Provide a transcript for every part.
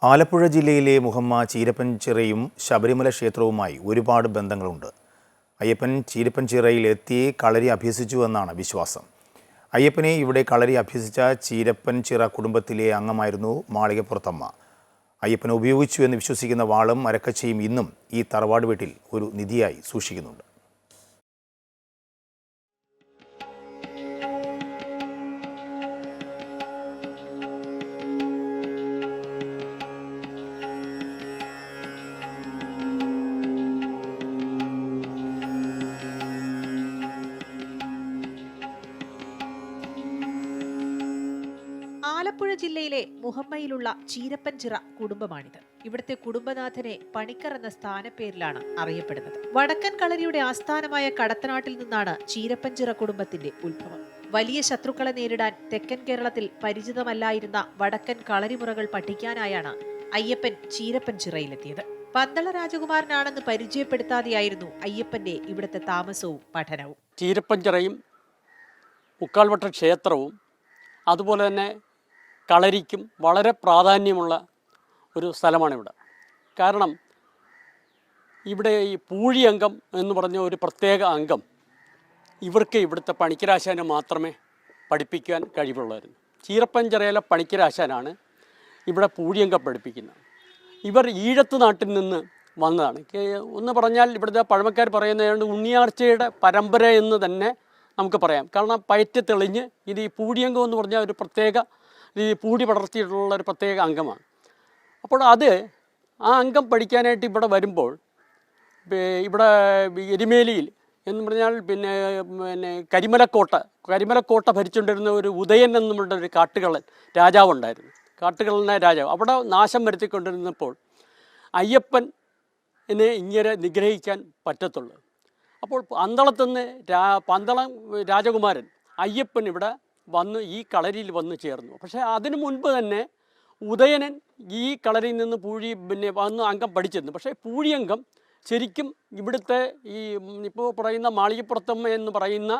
ആലപ്പുഴ ജില്ലയിലെ മുഹമ്മ ചീരപ്പൻചിറയും ശബരിമല ക്ഷേത്രവുമായി ഒരുപാട് ബന്ധങ്ങളുണ്ട്. അയ്യപ്പൻ ചീരപ്പൻചിറയിൽ എത്തി കളരി അഭ്യസിച്ചുവെന്നാണ് വിശ്വാസം. അയ്യപ്പനെ ഇവിടെ കളരി അഭ്യസിച്ച ചീരപ്പൻചിറ കുടുംബത്തിലെ അംഗമായിരുന്നു മാളികപ്പുറത്തമ്മ. അയ്യപ്പനെ ഉപയോഗിച്ചു എന്ന് വിശ്വസിക്കുന്ന വാളും അരക്കച്ചയും ഇന്നും ഈ തറവാട് വീട്ടിൽ ഒരു നിധിയായി സൂക്ഷിക്കുന്നുണ്ട്. ആലപ്പുഴ ജില്ലയിലെ മുഹമ്മയിലുള്ള ചീരപ്പൻചിറ കുടുംബമാണിത്. ഇവിടുത്തെ കുടുംബനാഥനെ പണിക്കർ എന്ന സ്ഥാനപ്പേരിലാണ് അറിയപ്പെടുന്നത്. വടക്കൻ കളരിയുടെ ആസ്ഥാനമായ കടത്തനാട്ടിൽ നിന്നാണ് ചീരപ്പൻചിറ കുടുംബത്തിന്റെ ഉത്ഭവം. വലിയ ശത്രുക്കളെ നേരിടാൻ തെക്കൻ കേരളത്തിൽ പരിചിതമല്ലായിരുന്ന വടക്കൻ കളരിമുറകൾ പഠിക്കാനായാണ് അയ്യപ്പൻ ചീരപ്പൻചിറയിലെത്തിയത്. പന്തള രാജകുമാരനാണെന്ന് പരിചയപ്പെടുത്താതെയായിരുന്നു അയ്യപ്പന്റെ ഇവിടുത്തെ താമസവും പഠനവും. ചീരപ്പൻചിറയും മുക്കാൽവട്ട ക്ഷേത്രവും അതുപോലെ തന്നെ കളരിക്കും വളരെ പ്രാധാന്യമുള്ള ഒരു സ്ഥലമാണിവിടെ. കാരണം ഇവിടെ ഈ പൂഴി അംഗം എന്ന് പറഞ്ഞ ഒരു പ്രത്യേക അംഗം ഇവർക്ക് ഇവിടുത്തെ പണിക്കരാശാനെ മാത്രമേ പഠിപ്പിക്കാൻ കഴിവുള്ളായിരുന്നു. ചീരപ്പൻചിറയിലെ പണിക്കരാശാനാണ് ഇവിടെ പൂഴിയംഗം പഠിപ്പിക്കുന്നത്. ഇവർ ഈഴത്ത് നാട്ടിൽ നിന്ന് വന്നതാണ്. ഒന്ന് പറഞ്ഞാൽ ഇവിടുത്തെ പഴമക്കാർ പറയുന്നത് ഉണ്ണിയാർച്ചയുടെ പരമ്പര എന്ന് തന്നെ നമുക്ക് പറയാം. കാരണം പയറ്റ് തെളിഞ്ഞ് ഇത് ഈ പൂഴിയംഗം എന്ന് പറഞ്ഞാൽ ഒരു പ്രത്യേക ഈ പൂടി പടർത്തിയിട്ടുള്ള ഒരു പ്രത്യേക അംഗമാണ്. അപ്പോൾ ആ അംഗം പഠിക്കാനായിട്ട് ഇവിടെ വരുമ്പോൾ ഇവിടെ എരുമേലിയിൽ എന്ന് പറഞ്ഞാൽ പിന്നെ കരിമലക്കോട്ട ഭരിച്ചുകൊണ്ടിരുന്ന ഒരു ഉദയൻ എന്നുള്ള ഒരു കാട്ടുകള്ളൻ രാജാവുണ്ടായിരുന്നു. കാട്ടുകള്ളനായ രാജാവ് അവിടെ നാശം വരുത്തിക്കൊണ്ടിരുന്നപ്പോൾ അയ്യപ്പനെ ഇങ്ങനെ നിഗ്രഹിക്കാൻ പറ്റത്തുള്ളൂ. അപ്പോൾ പന്തളത്തുനിന്ന് പന്തളം രാജകുമാരൻ അയ്യപ്പൻ ഇവിടെ വന്ന് ഈ കളരിയിൽ വന്ന് ചേർന്നു. പക്ഷേ അതിനു മുൻപ് തന്നെ ഉദയനൻ ഈ കളരിയിൽ നിന്ന് വന്ന് അംഗം പഠിച്ചിരുന്നു. പക്ഷേ പൂഴിയംഗം ശരിക്കും ഇവിടുത്തെ ഈ ഇപ്പോൾ പറയുന്ന മാളികപ്പുറത്തമ്മ എന്ന് പറയുന്ന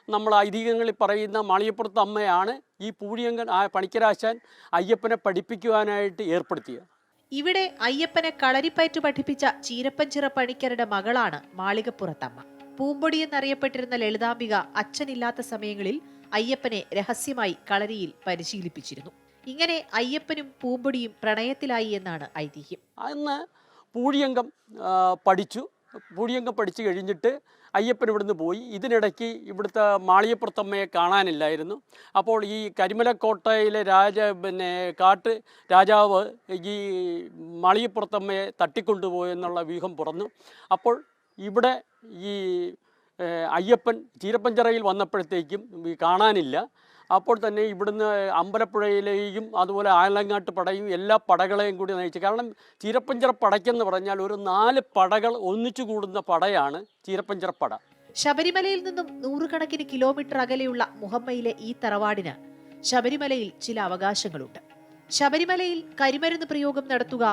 നമ്മൾ ഐതിഹ്യങ്ങളിൽ പറയുന്ന മാളികപ്പുറത്തമ്മയാണ് ഈ പൂഴിയംഗൻ പണിക്കരാശാൻ അയ്യപ്പനെ പഠിപ്പിക്കുവാനായിട്ട് ഏർപ്പെടുത്തിയത്. ഇവിടെ അയ്യപ്പനെ കളരിപ്പയറ്റ് പഠിപ്പിച്ച ചീരപ്പൻചിറ പണിക്കരുടെ മകളാണ് മാളികപ്പുറത്തമ്മ. പൂമ്പൊടി എന്നറിയപ്പെട്ടിരുന്ന ലളിതാംബിക അച്ഛനില്ലാത്ത സമയങ്ങളിൽ അയ്യപ്പനെ രഹസ്യമായി കളരിയിൽ പരിശീലിപ്പിച്ചിരുന്നു. ഇങ്ങനെ അയ്യപ്പനും പൂമ്പൊടിയും പ്രണയത്തിലായി എന്നാണ് ഐതിഹ്യം. അന്ന് പൂഴിയംഗം പഠിച്ചു കഴിഞ്ഞിട്ട് അയ്യപ്പൻ ഇവിടുന്ന് പോയി. ഇതിനിടയ്ക്ക് ഇവിടുത്തെ മാളികപ്പുറത്തമ്മയെ കാണാനില്ലായിരുന്നു. അപ്പോൾ ഈ കരിമലക്കോട്ടയിലെ കാട്ട് രാജാവ് ഈ മാളികപ്പുറത്തമ്മയെ തട്ടിക്കൊണ്ടുപോയെന്നുള്ള വ്യൂഹം പുറന്നു. അപ്പോൾ ഇവിടെ ഈ അയ്യപ്പൻ ചീരപ്പൻചിറയിൽ വന്നപ്പോഴത്തേക്കും കാണാനില്ല. അപ്പോൾ തന്നെ ഇവിടുന്ന് അമ്പലപ്പുഴയിലെയും അതുപോലെ ആലങ്ങാട്ട് പടയും എല്ലാ പടകളെയും കൂടി നയിച്ചു. കാരണം ചീരപ്പൻചിറ പടയ്ക്കെന്ന് പറഞ്ഞാൽ ഒരു 4 പടകൾ ഒന്നിച്ചു കൂടുന്ന പടയാണ് ചീരപ്പൻചിറ പട. ശബരിമലയിൽ നിന്നും 100 കണക്കിന് കിലോമീറ്റർ അകലെയുള്ള മുഹമ്മയിലെ ഈ തറവാടിന് ശബരിമലയിൽ ചില അവകാശങ്ങളുണ്ട്. ശബരിമലയിൽ കരിമരുന്ന് പ്രയോഗം നടത്തുക,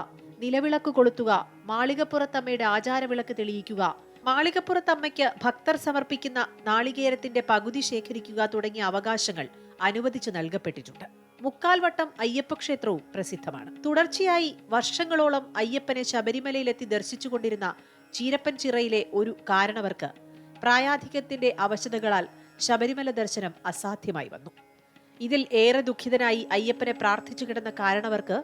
നിലവിളക്ക് കൊളുത്തുക, മാളികപ്പുറത്തമ്മയുടെ ആചാരവിളക്ക് തെളിയിക്കുക, മാളികപ്പുറത്തമ്മയ്ക്ക് ഭക്തർ സമർപ്പിക്കുന്ന നാളികേരത്തിന്റെ പകുതി ശേഖരിക്കുക തുടങ്ങിയ അവകാശങ്ങൾ അനുവദിച്ചു നൽകപ്പെട്ടിട്ടുണ്ട്. മുക്കാൽവട്ടം അയ്യപ്പ ക്ഷേത്രവും പ്രസിദ്ധമാണ്. തുടർച്ചയായി വർഷങ്ങളോളം അയ്യപ്പനെ ശബരിമലയിലെത്തി ദർശിച്ചുകൊണ്ടിരുന്ന ചീരപ്പൻചിറയിലെ ഒരു കാരണവർക്ക് പ്രായാധിക്യത്തിന്റെ അവശതകളാൽ ശബരിമല ദർശനം അസാധ്യമായി വന്നു. ഇതിൽ ഏറെ ദുഃഖിതനായി അയ്യപ്പനെ പ്രാർത്ഥിച്ചു കിടന്ന കാരണവർക്ക്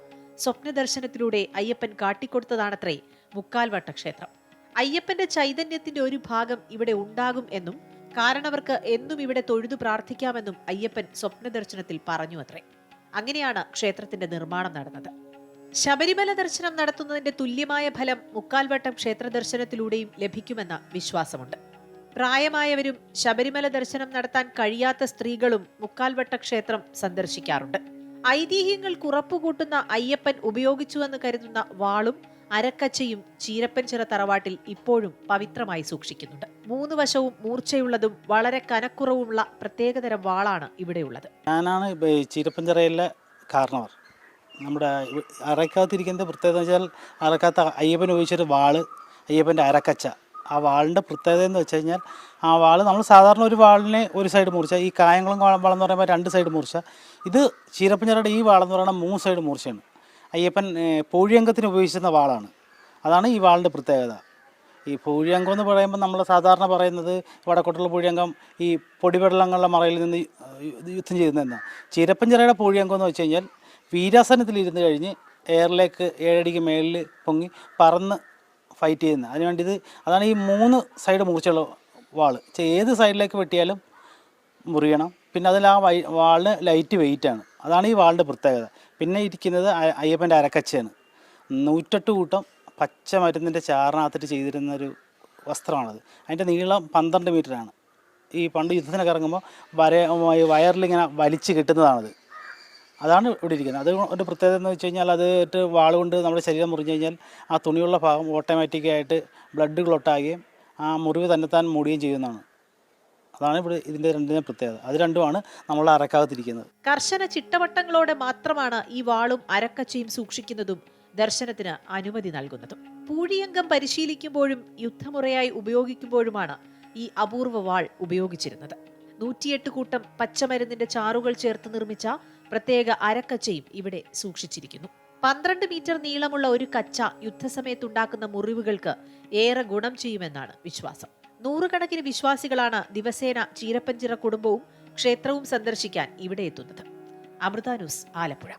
സ്വപ്നദർശനത്തിലൂടെ അയ്യപ്പൻ കാട്ടിക്കൊടുത്തതാണത്രേ മുക്കാൽവട്ട ക്ഷേത്രം. അയ്യപ്പന്റെ ചൈതന്യത്തിന്റെ ഒരു ഭാഗം ഇവിടെ ഉണ്ടാകും എന്നും കാരണവർക്ക് എന്നും ഇവിടെ തൊഴുതു പ്രാർത്ഥിക്കാമെന്നും അയ്യപ്പൻ സ്വപ്നദർശനത്തിൽ പറഞ്ഞു അത്രേ. അങ്ങനെയാണ് ക്ഷേത്രത്തിന്റെ നിർമ്മാണം നടന്നത്. ശബരിമല ദർശനം നടത്തുന്നതിന്റെ തുല്യമായ ഫലം മുക്കാൽവട്ടം ക്ഷേത്ര ദർശനത്തിലൂടെയും ലഭിക്കുമെന്ന വിശ്വാസമുണ്ട്. പ്രായമായവരും ശബരിമല ദർശനം നടത്താൻ കഴിയാത്ത സ്ത്രീകളും മുക്കാൽവട്ട ക്ഷേത്രം സന്ദർശിക്കാറുണ്ട്. ഐതിഹ്യങ്ങൾക്ക് ഉറപ്പുകൂട്ടുന്ന അയ്യപ്പൻ ഉപയോഗിച്ചുവെന്ന് കരുതുന്ന വാളും അരക്കച്ചയും ചീരപ്പൻചിറ തറവാട്ടിൽ ഇപ്പോഴും പവിത്രമായി സൂക്ഷിക്കുന്നുണ്ട്. 3 വശവും മൂർച്ചയുള്ളതും വളരെ കനക്കുറവുമുള്ള പ്രത്യേകതരം വാളാണ് ഇവിടെയുള്ളത്. ഞാനാണ് ചീരപ്പൻചിറയിലെ കാരണവർ. നമ്മുടെ അറക്കകത്തിരിക്കുന്ന പ്രത്യേകത വെച്ചാൽ അറക്കകത്ത് അയ്യപ്പൻ ഉപയോഗിച്ചൊരു വാള്, അയ്യപ്പൻ്റെ അരക്കച്ച. ആ വാളിൻ്റെ പ്രത്യേകത എന്ന് വെച്ച് കഴിഞ്ഞാൽ ആ വാള് നമ്മൾ സാധാരണ ഒരു വാളിനെ ഒരു സൈഡ് മുറിച്ച, ഈ കായംകുളം വാളെന്ന് പറയുമ്പോൾ 2 സൈഡ് മുറിച്ച, ഇത് ചീരപ്പൻചിറയുടെ ഈ വാളെന്ന് പറയുന്നത് 3 സൈഡ് മൂർച്ചയാണ്. അയ്യപ്പൻ പൂഴിയങ്കത്തിന് ഉപയോഗിച്ചിരുന്ന വാളാണ്. അതാണ് ഈ വാളിൻ്റെ പ്രത്യേകത. ഈ പൂഴിയങ്കം എന്ന് പറയുമ്പോൾ നമ്മൾ സാധാരണ പറയുന്നത് വടക്കോട്ടുള്ള പൂഴിയങ്കം ഈ പൊടിവെള്ളങ്ങളുടെ മറയിൽ നിന്ന് യുദ്ധം ചെയ്യുന്നതെന്നാണ്. ചീരപ്പഞ്ചിറയുടെ പൂഴിയങ്കം എന്ന് വെച്ച് കഴിഞ്ഞാൽ വീരാസനത്തിലിരുന്ന് കഴിഞ്ഞ് എയറിലേക്ക് 7 അടിക്ക് മേളിൽ പൊങ്ങി പറന്ന് ഫൈറ്റ് ചെയ്യുന്നത്. അതിനുവേണ്ടി അതാണ് ഈ 3 സൈഡ് മൂർച്ചയുള്ള വാൾ. ഏത് സൈഡിലേക്ക് വെട്ടിയാലും മുറിയണം. പിന്നെ അതിൽ ആ വാളിന് ലൈറ്റ് വെയിറ്റാണ്. അതാണ് ഈ വാളിൻ്റെ പ്രത്യേകത. പിന്നെ ഇരിക്കുന്നത് അയ്യപ്പൻ്റെ അരക്കച്ചയാണ്. 108 കൂട്ടം പച്ച മരുന്നിൻ്റെ ചാറിനകത്തിട്ട് ചെയ്തിരുന്നൊരു വസ്ത്രമാണത്. അതിൻ്റെ നീളം 12 മീറ്ററാണ്. ഈ പണ്ട് യുദ്ധത്തിനൊക്കെ ഇറങ്ങുമ്പോൾ വയറിലിങ്ങനെ വലിച്ച് കെട്ടുന്നതാണത്. അതാണ് ഇവിടെ ഇരിക്കുന്നത്. അത് ഒരു പ്രത്യേകത എന്ന് വെച്ച് കഴിഞ്ഞാൽ അത് വാളുകൊണ്ട് നമ്മുടെ ശരീരം മുറിഞ്ഞു കഴിഞ്ഞാൽ ആ തുണിയുള്ള ഭാഗം ഓട്ടോമാറ്റിക്കായിട്ട് ബ്ലഡ് ക്ലോട്ടാകുകയും ആ മുറിവ് തന്നെത്താൻ മൂടുകയും ചെയ്യുന്നതാണ്. അതാണ് ഇവിടെ ഇതിൻ്റെ രണ്ടിൻ്റെ പ്രത്യേകത. അത് രണ്ടുമാണ് നമ്മളെ അരക്കകത്തിരിക്കുന്നത്. കർശന ചിട്ടവട്ടങ്ങളോടെ മാത്രമാണ് ഈ വാളും അരക്കച്ചയും സൂക്ഷിക്കുന്നതും ദർശനത്തിന് അനുമതി നൽകുന്നതും. പൂഴിയങ്കം പരിശീലിക്കുമ്പോഴും യുദ്ധമുറയായി ഉപയോഗിക്കുമ്പോഴുമാണ് ഈ അപൂർവ വാൾ ഉപയോഗിച്ചിരുന്നത്. 108 കൂട്ടം പച്ചമരുന്നിന്റെ ചാറുകൾ ചേർത്ത് നിർമ്മിച്ച പ്രത്യേക അരക്കച്ചയും ഇവിടെ സൂക്ഷിച്ചിരിക്കുന്നു. 12 മീറ്റർ നീളമുള്ള ഒരു കച്ച യുദ്ധസമയത്തുണ്ടാക്കുന്ന മുറിവുകൾക്ക് ഏറെ ഗുണം ചെയ്യുമെന്നാണ് വിശ്വാസം. 100 കണക്കിന് വിശ്വാസികളാണ് ദിവസേന ചീരപ്പഞ്ചിറ കുടുംബവും ക്ഷേത്രവും സന്ദർശിക്കാൻ ഇവിടെ എത്തുന്നത്. അമൃത ന്യൂസ്, ആലപ്പുഴ.